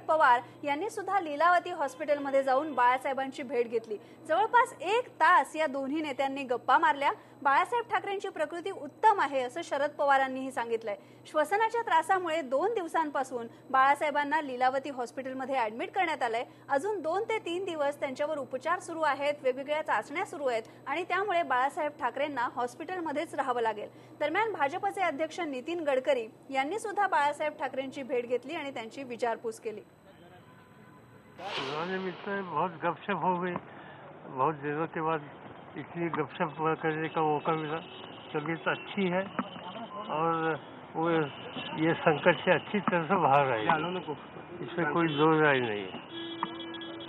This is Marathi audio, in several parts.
पवार यांनी सुद्धा लीलावती हॉस्पिटलमध्ये जाऊन बाळासाहेबांची भेट घेतली। जवळपास 1 तास या दोन्ही नेत्यांनी गप्पा मारल्या। बाळासाहेब ठाकरेंची प्रकृती उत्तम आहे असं शरद पवारांनीही सांगितलंय। श्वसनाच्या त्रासामुळे 2 दिवसांपासून बाळासाहेबांना लीलावती हॉस्पिटलमध्ये ऍडमिट करण्यात आलंय। अजून 2 ते 3 दिवस त्यांच्यावर उपचार सुरू आहेत, वेगवेगळ्या चाचण्या सुरू आहेत आणि त्यामुळे बाळासाहेब ठाकरेंना हॉस्पिटलमध्येच राहावं लागेल। दरम्यान भाजपचे अध्यक्ष नितीन गडकरी यांनी सुद्धा बाळासाहेब ठाकरेंची भेट घेतली आणि त्यांची विचारपूस केली। बहुत गपशप हो गई, बहुत दिनों के बाद इतनी गपशप करने का मौका मिला। तबीयत अच्छी है और वो ये संकट से अच्छी तरह से बाहर आई, इसमें कोई दो राय नहीं है।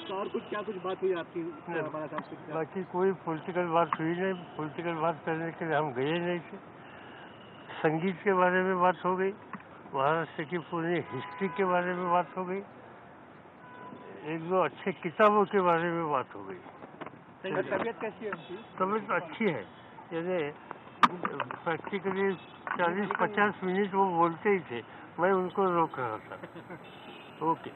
तो और कुछ बात हुई आपकी? बाकी कोई पॉलिटिकल बात हुई नहीं, पॉलिटिकल बात करने के लिए हम गए नहीं थे। संगीत के बारे में बात हो गई, महाराष्ट्र की पूरी हिस्ट्री के बारे में बात हो गई, 1-2 अच्छे किताबों के बारे में बात हो गई। तबीयत कैसी है? तबीयत अच्छी है, यानी प्रैक्टिकली 40-50 मिनट वो बोलते ही थे, मैं उनको रोक रहा था। ओके।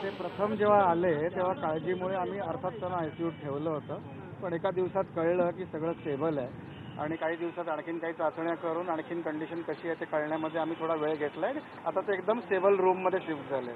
ते प्रथम जेव्हा आले तेव्हा काळजीमुळे आम्ही अर्थात त्यांना आयसीयूत ठेवलं होतं, पण एका दिवसात कळलं की सगळं स्टेबल आहे आणि काही दिवसात आणखीन काही चाचण्या करून आणखीन कंडिशन कशी आहे ते कळण्यामध्ये आम्ही थोडा वेळ घेतलाय। आता ते एकदम स्टेबल रूममध्ये शिफ्ट झाले।